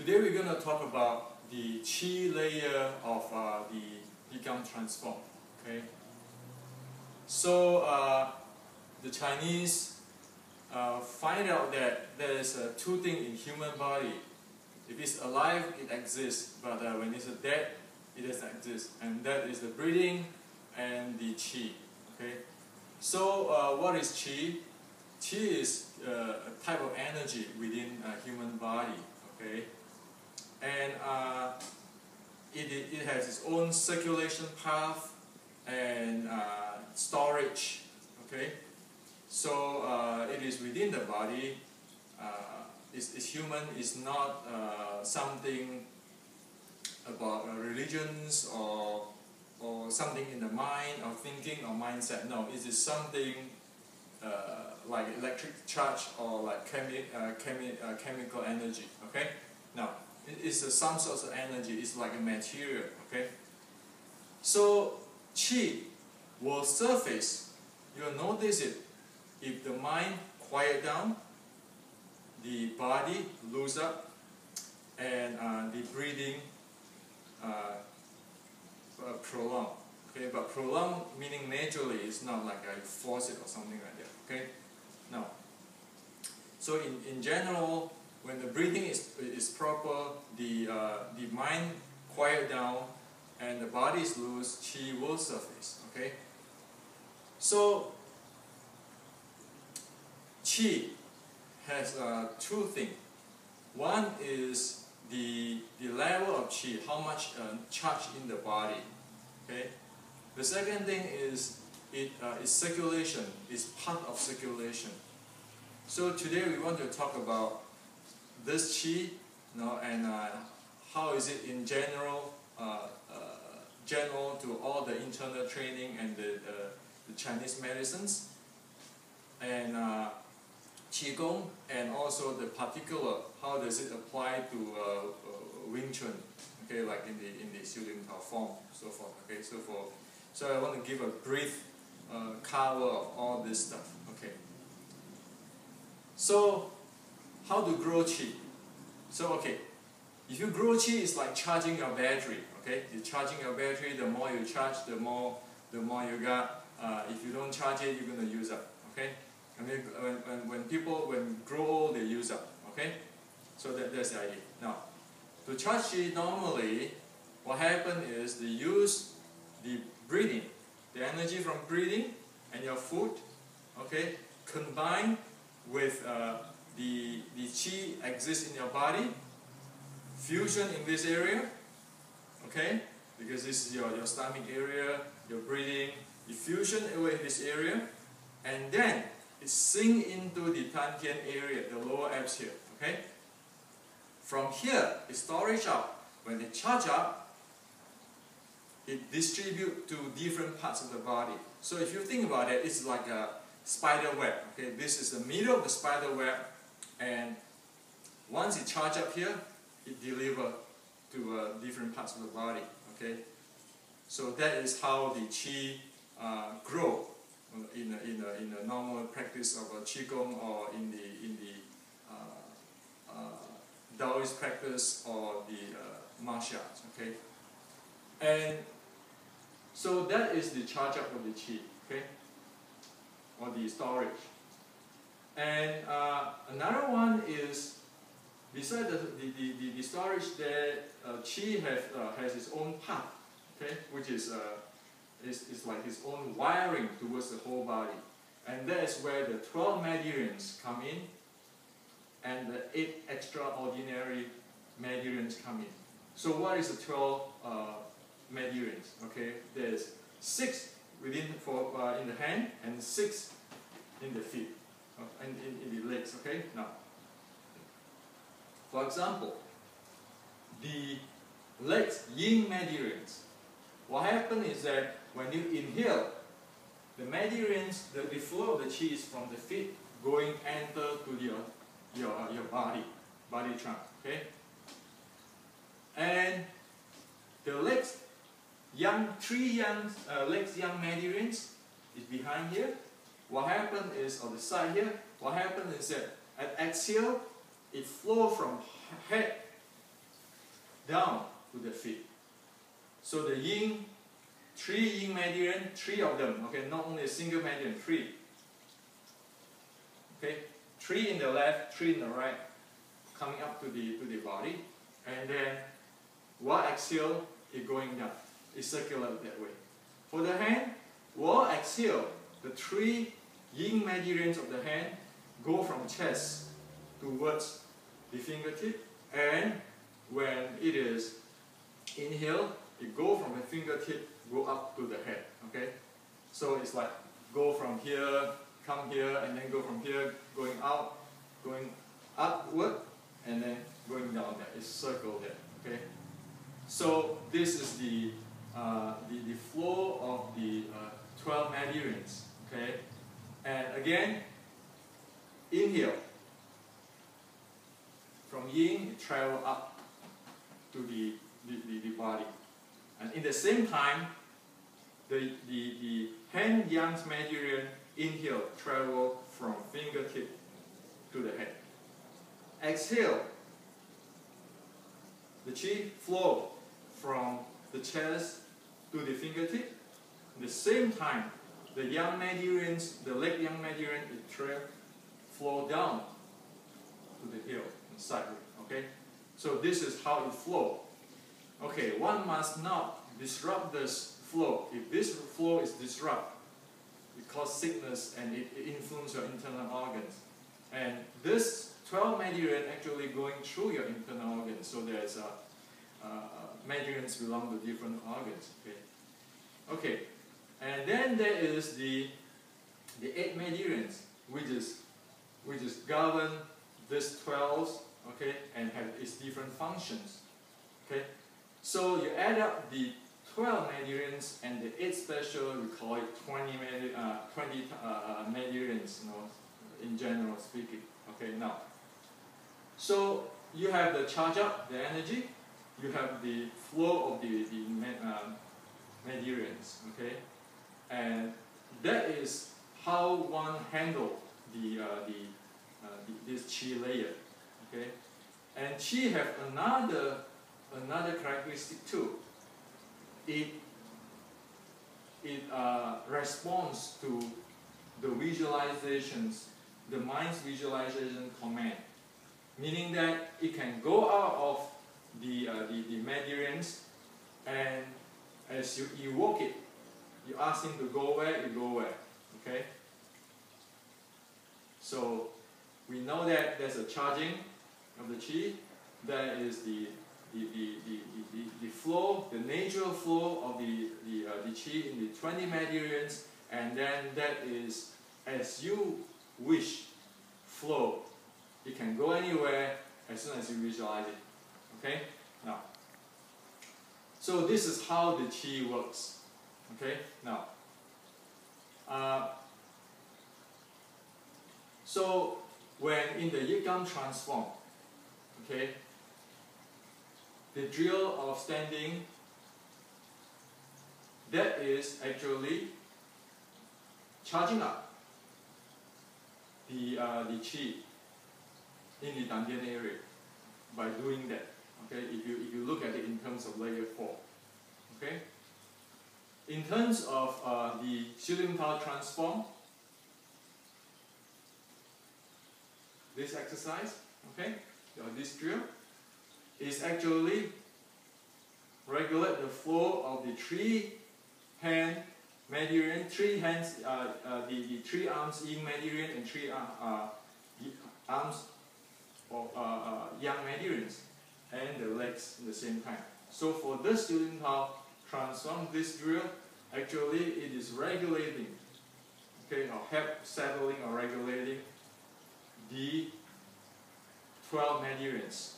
Today we're going to talk about the Qi layer of the Yigang transform. Okay. So the Chinese find out that there is two things in human body. If it's alive, it exists, but when it's dead, it doesn't exist. And that is the breathing and the Qi. Okay. So what is Qi? Qi is a type of energy within a human body. Okay. And it has its own circulation path and storage. Okay. So it is within the body. It's human. It's not something about religions or something in the mind or thinking or mindset. No, it is something like electric charge or like chemical energy. Okay. Now it's some sort of energy. It's like a material. Okay. So Qi will surface. You'll notice it if the mind quiet down, the body loose up, and the breathing prolong. Okay, but prolong meaning naturally, it's not like I force it or something like that. Okay, now, so in general, when the breathing is proper, the mind quiet down, and the body is loose, Qi will surface. Okay, so Qi has two things. One is the level of Qi, how much charge in the body. Okay. The second thing is its circulation. It's part of circulation. So today we want to talk about this Qi, and how is it in general, general to all the internal training and the Chinese medicines, and Qigong, and also the particular, how does it apply to Wing Chun, okay, like in the Xiu Tao form, so forth. Okay, so I want to give a brief cover of all this stuff. Okay. So how to grow Qi? So okay, if you grow Qi, it's like charging your battery. Okay, you're charging your battery. The more you charge, the more you got. If you don't charge it, you're gonna use up. Okay. I mean, when people grow old, they use up. Okay, so that's the idea. Now, to charge Qi, normally, what happens is they use the breathing, the energy from breathing and your food. Okay, combined with the Qi exists in your body, fusion in this area. Okay, because this is your stomach area, your breathing, the fusion away in this area, and then it sinks into the Dandian area, the lower abs here. Okay? From here, it storage up. When it charge up, it distribute to different parts of the body. So if you think about it, it's like a spider web. Okay? This is the middle of the spider web, and once it charge up here, it deliver to different parts of the body. Okay? So that is how the Qi grow in a normal practice of Qigong, or in the Taoist practice, or the martial arts. Okay, and so that is the charge up of the Qi. Okay, or the storage. And another one is, besides the storage, there Qi has its own path. Okay, which is it's like its own wiring towards the whole body. And that is where the 12 medirians come in, and the 8 extraordinary medirians come in. So what is the 12 medirians? Okay, there's 6 in the hand, and 6 in the feet, and in the legs. Okay, now, for example, the legs, yin medirians. What happens is that when you inhale, the medirians, the flow of the Qi is from the feet enter to your body trunk. Okay, and the legs, legs young medirians is behind here. What happens is, on the side here, what happens is that at exhale, it flows from head down to the feet. So the yin, 3 yin medirian, 3 of them, okay, not only a single medirian, 3. Okay, 3 in the left, 3 in the right, coming up to the body, and then while exhale, it's going down. It's circular that way. For the hand, while exhale, the 3 yin medirians of the hand go from chest towards the fingertip, and when it is inhale, it go from the fingertip, go up to the head. Okay, so it's like go from here, come here, and then go from here, going out, going upward, and then going down there. It's circle there. Okay, so this is the flow of the 12 medirians. Okay, and again, inhale. From yin, it travel up to the body. And in the same time, the hand yang medirian inhale travel from fingertip to the head. Exhale, the qi flow from the chest to the fingertip. At the same time, the yang medirians, the leg yang medirian, it flow down to the heel and sideways. Okay, so this is how it flows. Okay, one must not disrupt this flow. If this flow is disrupted, it causes sickness and it influences your internal organs. And this 12 medirian actually going through your internal organs. So there's medirians belong to different organs. Okay, okay, and then there is the 8 medirians, which is govern this 12, okay, and have its different functions. Okay, so you add up the 12 medirians and the 8 special, we call it 20 medirians, you know, in general speaking. Okay, now, so you have the charge up, the energy, you have the flow of the medirians, okay, and that is how one handle this qi layer, okay, and qi have another characteristic too. It responds to the visualizations, the mind's visualization command, meaning that it can go out of the medirians, and as you evoke it, you ask him to go where, it go where. Okay. So we know that there's a charging of the qi. There is the flow, the natural flow of the qi in the 20 medirians, and then that is as you wish flow. It can go anywhere as soon as you visualize it. Okay? Now, so this is how the qi works. Okay? Now, so when in the Yigam transform, okay, the drill of standing, that is actually charging up the qi in the Dan Dian area by doing that. Okay, if you look at it in terms of layer 4. Okay, in terms of the Shilin Power transform, this exercise, okay, or this drill, is actually regulate the flow of the 3 hand medirian, 3 hands, the 3 arms yin medirian and 3 arms of yang medirians, and the legs at the same time. So for this student how transform this drill, actually it is regulating, okay, or help settling or regulating the 12 medirians.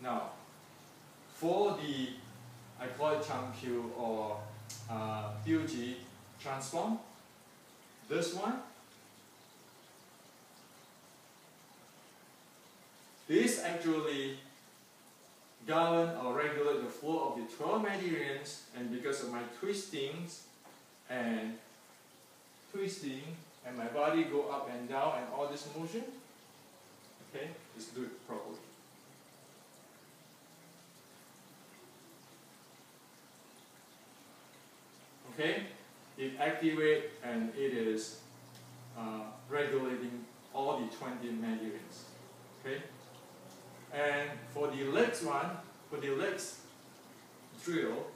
Now, for the, I call it Changqiu or Biuji transform, this one, this actually govern or regulate the flow of the 12 medirians, and because of my twisting and my body go up and down and all this motion, okay, let's do it properly. Okay, it activates and it is regulating all the 20 medirians. Okay, and for the legs one, for the legs drill,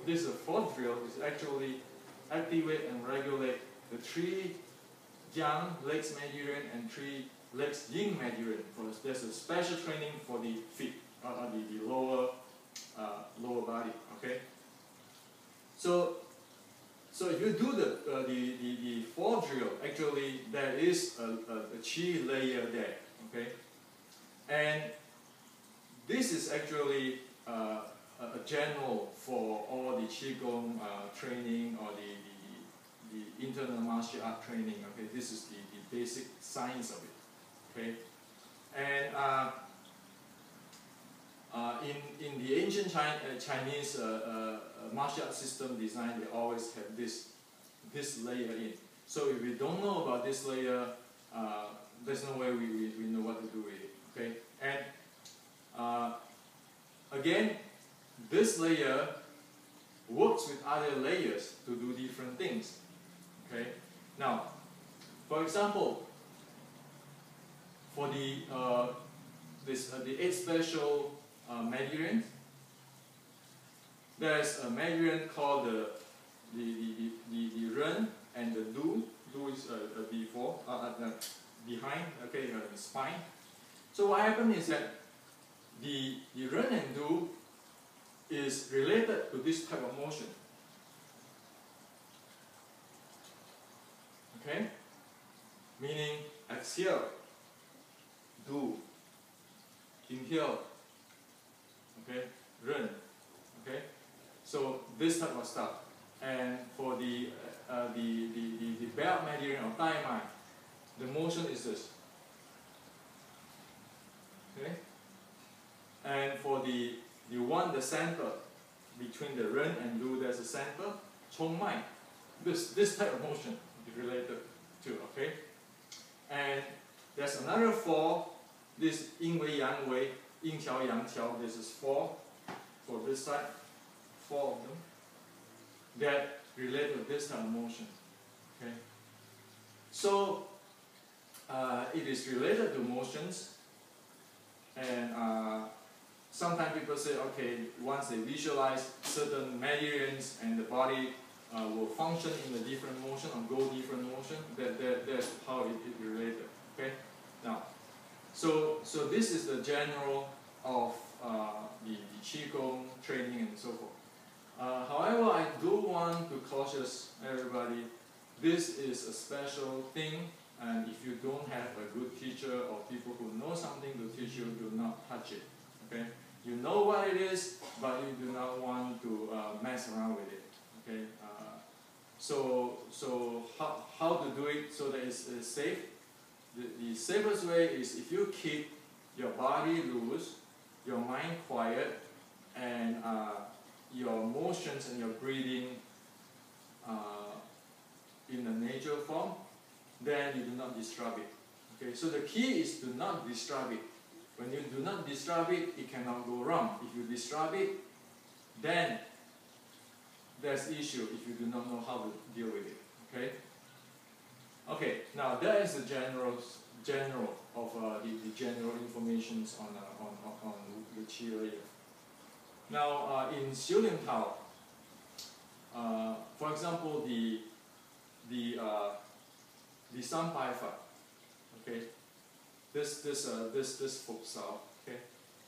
this is a fourth drill, is actually activate and regulate the 3 yang legs medirian and 3 legs yin medirian. There's a special training for the feet, the lower body. Okay. So if you do the fourth drill, actually there is a qi layer there. Okay, and this is actually a general for all the qigong training or the internal martial art training. Okay, this is the basic science of it. Okay, and in the ancient Chinese martial art system design, they always have this layer in. So if we don't know about this layer, there's no way we know what to do with it. Okay, and again, this layer works with other layers to do different things. Okay, now, for example, for the the 8 special medirians, there's a medirian called the Ren and the Du. Du is before behind. Okay, the spine. So what happens is that the Ren and Du is related to this type of motion. Okay, meaning exhale, do, inhale, okay, Ren, okay. So this type of stuff. And for the belt medirian or Tai Mai, the motion is this. Okay, and for the center between the Ren and Du, there's a center, Chong Mai. This type of motion is related to. Okay, and there's another 4. This Yin Wei Yang Wei, Yin Qiao Yang Qiao. This is 4 for this side. 4 of them that relate to this type of motion. Okay, so it is related to motions, and sometimes people say, okay, once they visualize certain medirians and the body will function in a different motion or go different motion, that's how it is related. Okay, now, so this is the general of the qigong training and so forth. However, I do want to caution everybody, this is a special thing, and if you don't have a good teacher or people who know something to teach you, do not touch it. Okay, you know what it is, but you do not want to mess around with it. Okay, so how to do it so that it's safe? The safest way is if you keep your body loose, your mind quiet, and your motions and your breathing in a natural form, then you do not disturb it. Okay, so the key is to not disturb it. When you do not disturb it, it cannot go wrong. If you disturb it, then there's issue if you do not know how to deal with it. Okay. Okay. Now that is the general of the general information on the qi layer. Now in Xiu Lim Tao, for example, the San Pai Fa, okay, this Fuk Sao, okay,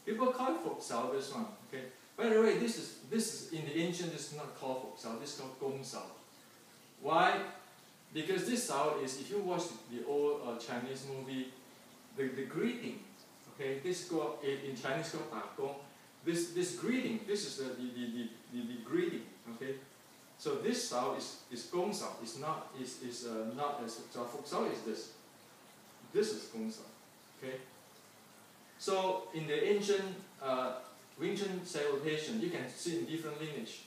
people call it Fuk Sao, this one, okay. By the way, this is in the ancient, this is not called Fuk Sao, this is called Gong Sao. Why? Because this Sao is, if you watch the old Chinese movie, the greeting, okay, this go in Chinese called Da Gong. This greeting, this is the greeting, okay. So this Sao is Gong Sao. It's not not as Fuk Sao is this. This is Gong Sao, okay. So in the ancient Wing Chun salutation, you can see in different lineage.